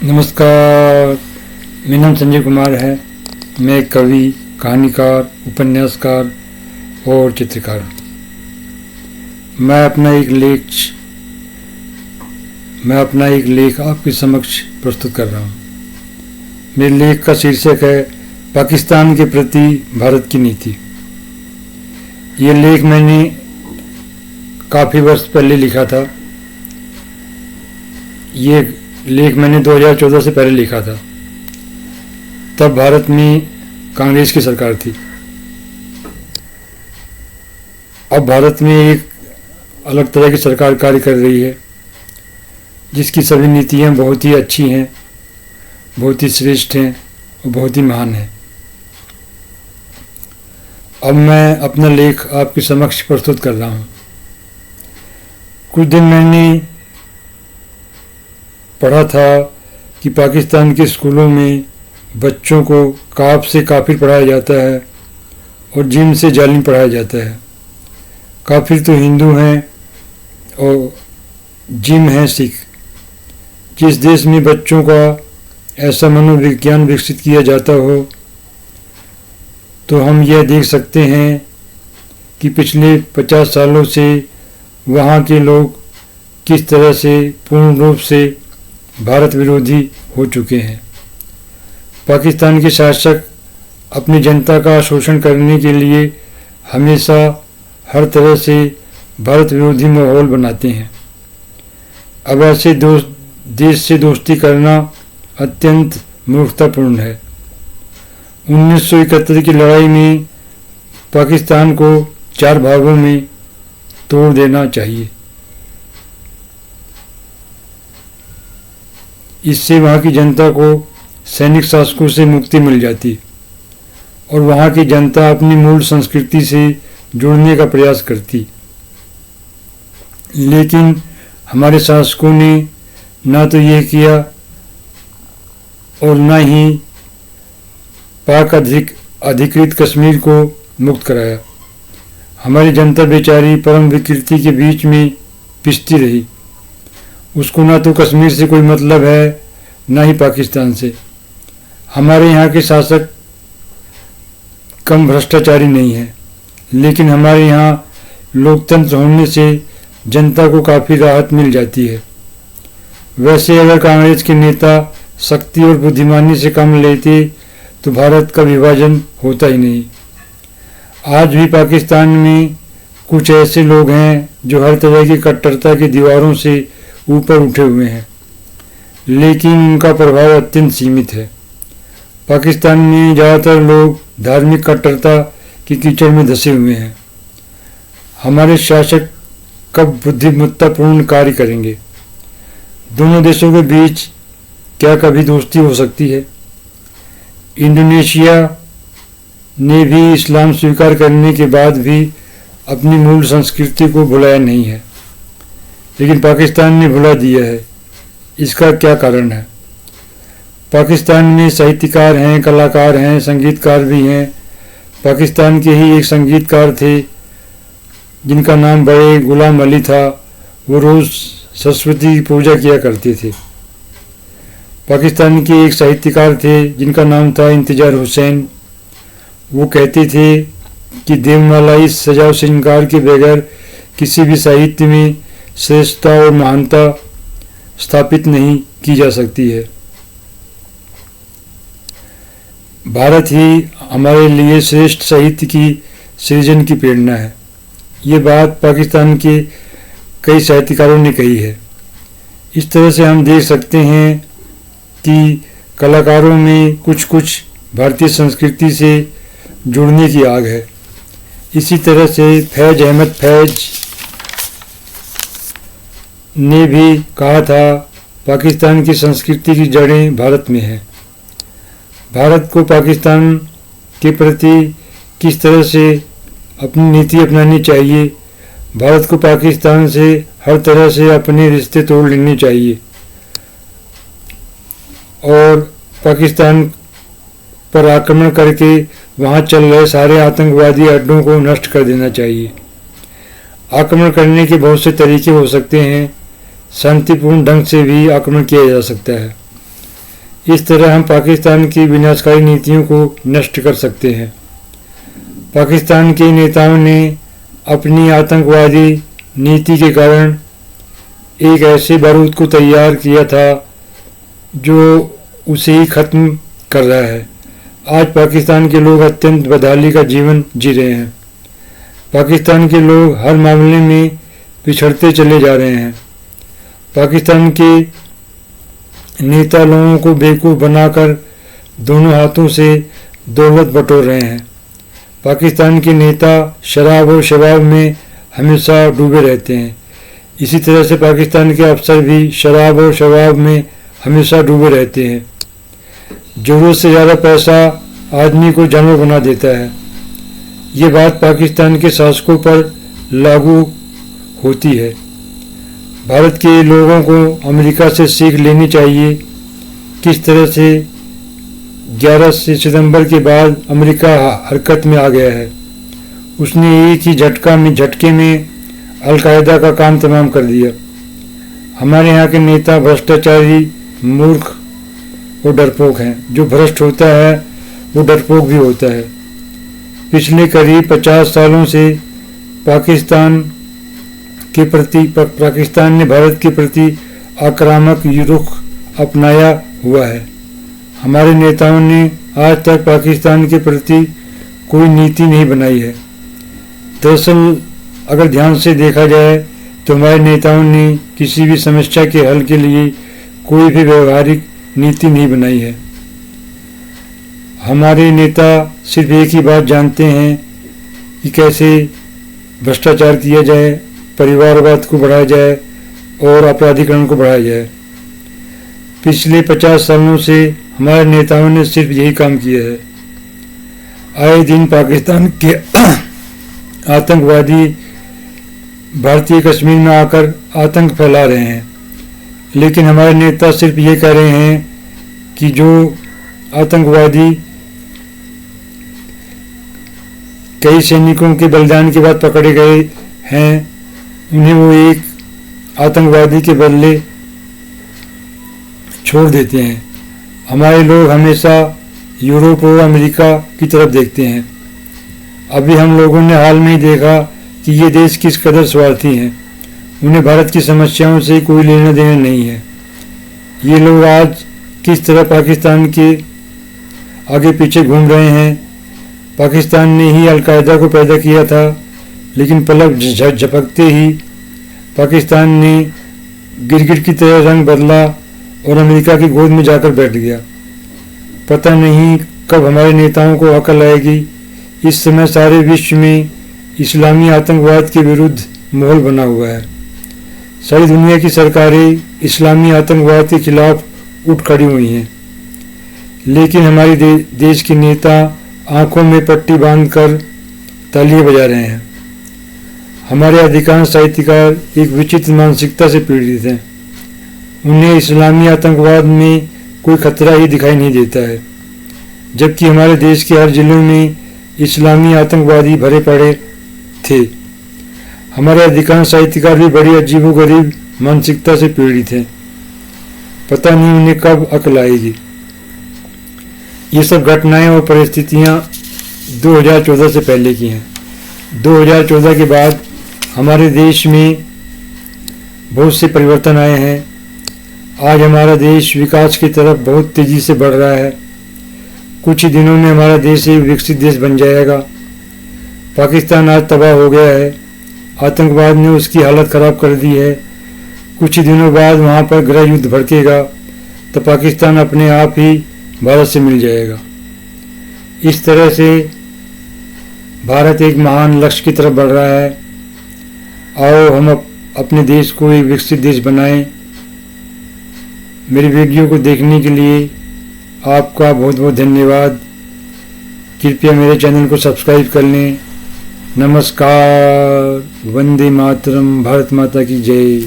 नमस्कार, मेरा नाम संजय कुमार है। मैं एक कवि, कहानीकार, उपन्यासकार और चित्रकार हूँ। मैं अपना एक लेख आपके समक्ष प्रस्तुत कर रहा हूँ। मेरे लेख का शीर्षक है पाकिस्तान के प्रति भारत की नीति। ये लेख मैंने काफ़ी वर्ष पहले लिखा था। ये लेख मैंने 2014 से पहले लिखा था। तब भारत में कांग्रेस की सरकार थी। अब भारत में एक अलग तरह की सरकार कार्य कर रही है, जिसकी सभी नीतियाँ बहुत ही अच्छी हैं, बहुत ही श्रेष्ठ हैं और बहुत ही महान हैं। अब मैं अपना लेख आपके समक्ष प्रस्तुत कर रहा हूँ। कुछ दिन मैंने पढ़ा था कि पाकिस्तान के स्कूलों में बच्चों को काफ से काफिर पढ़ाया जाता है और जिम से जालिम पढ़ाया जाता है। काफिर तो हिंदू हैं और जिम हैं सिख। जिस देश में बच्चों का ऐसा मनोविज्ञान विकसित किया जाता हो, तो हम यह देख सकते हैं कि पिछले 50 सालों से वहाँ के लोग किस तरह से पूर्ण रूप से भारत विरोधी हो चुके हैं। पाकिस्तान के शासक अपनी जनता का शोषण करने के लिए हमेशा हर तरह से भारत विरोधी माहौल बनाते हैं। अब ऐसे देश से दोस्ती करना अत्यंत मूर्खतापूर्ण है। 1971 की लड़ाई में पाकिस्तान को 4 भागों में तोड़ देना चाहिए। इससे वहाँ की जनता को सैनिक शासकों से मुक्ति मिल जाती और वहाँ की जनता अपनी मूल संस्कृति से जुड़ने का प्रयास करती। लेकिन हमारे शासकों ने ना तो ये किया और ना ही पाक अधिकृत कश्मीर को मुक्त कराया। हमारी जनता बेचारी परम विकृति के बीच में पिसती रही। उसको ना तो कश्मीर से कोई मतलब है, ना ही पाकिस्तान से। हमारे यहाँ के शासक कम भ्रष्टाचारी नहीं है, लेकिन हमारे यहाँ लोकतंत्र होने से जनता को काफ़ी राहत मिल जाती है। वैसे अगर कांग्रेस के नेता शक्ति और बुद्धिमानी से काम लेते तो भारत का विभाजन होता ही नहीं। आज भी पाकिस्तान में कुछ ऐसे लोग हैं जो हर तरह की कट्टरता की दीवारों से ऊपर उठे हुए हैं, लेकिन उनका प्रभाव अत्यंत सीमित है। पाकिस्तान में ज़्यादातर लोग धार्मिक कट्टरता की कीचड़ में धंसे हुए हैं। हमारे शासक कब बुद्धिमत्तापूर्ण कार्य करेंगे? दोनों देशों के बीच क्या कभी दोस्ती हो सकती है? इंडोनेशिया ने भी इस्लाम स्वीकार करने के बाद भी अपनी मूल संस्कृति को भुलाया नहीं है, लेकिन पाकिस्तान ने भुला दिया है। इसका क्या कारण है? पाकिस्तान में साहित्यकार हैं, कलाकार हैं, संगीतकार भी हैं। पाकिस्तान के ही एक संगीतकार थे जिनका नाम बड़े गुलाम अली था। वो रोज़ सरस्वती की पूजा किया करते थे। पाकिस्तान के एक साहित्यकार थे जिनका नाम था इंतजार हुसैन। वो कहते थे कि देवमाला इस सजाव श्रृंगार के बगैर किसी भी साहित्य में श्रेष्ठता और महानता स्थापित नहीं की जा सकती है। भारत ही हमारे लिए श्रेष्ठ साहित्य की सृजन की प्रेरणा है। ये बात पाकिस्तान के कई साहित्यकारों ने कही है। इस तरह से हम देख सकते हैं कि कलाकारों में कुछ भारतीय संस्कृति से जुड़ने की आग है। इसी तरह से फैज अहमद फैज ने भी कहा था, पाकिस्तान की संस्कृति की जड़ें भारत में हैं। भारत को पाकिस्तान के प्रति किस तरह से अपनी नीति अपनानी चाहिए? भारत को पाकिस्तान से हर तरह से अपने रिश्ते तोड़ लेने चाहिए और पाकिस्तान पर आक्रमण करके वहाँ चल रहे सारे आतंकवादी अड्डों को नष्ट कर देना चाहिए। आक्रमण करने के बहुत से तरीके हो सकते हैं। शांतिपूर्ण ढंग से भी आक्रमण किया जा सकता है। इस तरह हम पाकिस्तान की विनाशकारी नीतियों को नष्ट कर सकते हैं। पाकिस्तान के नेताओं ने अपनी आतंकवादी नीति के कारण एक ऐसे बारूद को तैयार किया था जो उसे ही खत्म कर रहा है। आज पाकिस्तान के लोग अत्यंत बदहाली का जीवन जी रहे हैं। पाकिस्तान के लोग हर मामले में पिछड़ते चले जा रहे हैं। पाकिस्तान के नेता लोगों को बेवकूफ़ बनाकर दोनों हाथों से दौलत बटोर रहे हैं। पाकिस्तान के नेता शराब और शबाब में हमेशा डूबे रहते हैं। इसी तरह से पाकिस्तान के अफसर भी शराब और शबाब में हमेशा डूबे रहते हैं। ज़रूरत से ज़्यादा पैसा आदमी को जानवर बना देता है। ये बात पाकिस्तान के शासकों पर लागू होती है। भारत के लोगों को अमेरिका से सीख लेनी चाहिए। किस तरह से 11 सितंबर के बाद अमेरिका हरकत में आ गया है। उसने एक ही झटके में अलकायदा का काम तमाम कर दिया। हमारे यहाँ के नेता भ्रष्टाचारी, मूर्ख और डरपोक हैं। जो भ्रष्ट होता है वो डरपोक भी होता है। पिछले करीब 50 सालों से पाकिस्तान ने भारत के प्रति आक्रामक रुख अपनाया हुआ है। हमारे नेताओं ने आज तक पाकिस्तान के प्रति कोई नीति नहीं बनाई है। दरअसल अगर ध्यान से देखा जाए तो हमारे नेताओं ने किसी भी समस्या के हल के लिए कोई भी व्यवहारिक नीति नहीं बनाई है। हमारे नेता सिर्फ एक ही बात जानते हैं कि कैसे भ्रष्टाचार किया जाए, परिवारवाद को बढ़ाया जाए और अपराधीकरण को बढ़ाया जाए। पिछले 50 सालों से हमारे नेताओं ने सिर्फ यही काम किया है। आए दिन पाकिस्तान के आतंकवादी भारतीय कश्मीर में आकर आतंक फैला रहे हैं, लेकिन हमारे नेता सिर्फ ये कह रहे हैं कि जो आतंकवादी कई सैनिकों के बलिदान के बाद पकड़े गए हैं, उन्हें वो एक आतंकवादी के बदले छोड़ देते हैं। हमारे लोग हमेशा यूरोप और अमेरिका की तरफ देखते हैं। अभी हम लोगों ने हाल में ही देखा कि ये देश किस कदर स्वार्थी हैं। उन्हें भारत की समस्याओं से कोई लेना देना नहीं है। ये लोग आज किस तरह पाकिस्तान के आगे पीछे घूम रहे हैं। पाकिस्तान ने ही अलकायदा को पैदा किया था, लेकिन पलक झपकते ही पाकिस्तान ने गिरगिट की तरह रंग बदला और अमेरिका की गोद में जाकर बैठ गया। पता नहीं कब हमारे नेताओं को अकल आएगी। इस समय सारे विश्व में इस्लामी आतंकवाद के विरुद्ध माहौल बना हुआ है। सारी दुनिया की सरकारें इस्लामी आतंकवाद के खिलाफ उठ खड़ी हुई हैं, लेकिन हमारी देश के नेता आंखों में पट्टी बांधकर तालियां बजा रहे हैं। हमारे अधिकांश साहित्यकार एक विचित्र मानसिकता से पीड़ित हैं। उन्हें इस्लामी आतंकवाद में कोई खतरा ही दिखाई नहीं देता है, जबकि हमारे देश के हर जिलों में इस्लामी आतंकवादी भरे पड़े थे। हमारे अधिकांश साहित्यकार भी बड़ी अजीबोगरीब मानसिकता से पीड़ित हैं। पता नहीं उन्हें कब अकल आएगी। ये सब घटनाएं और परिस्थितियां 2014 से पहले की हैं। 2014 के बाद हमारे देश में बहुत से परिवर्तन आए हैं। आज हमारा देश विकास की तरफ बहुत तेज़ी से बढ़ रहा है। कुछ ही दिनों में हमारा देश एक विकसित देश बन जाएगा। पाकिस्तान आज तबाह हो गया है। आतंकवाद ने उसकी हालत ख़राब कर दी है। कुछ ही दिनों बाद वहाँ पर गृह युद्ध भड़केगा तो पाकिस्तान अपने आप ही भारत से मिल जाएगा। इस तरह से भारत एक महान लक्ष्य की तरफ बढ़ रहा है। आओ हम अपने देश को एक विकसित देश बनाएं। मेरी वीडियो को देखने के लिए आपका बहुत बहुत धन्यवाद। कृपया मेरे चैनल को सब्सक्राइब कर लें। नमस्कार। वंदे मातरम। भारत माता की जय।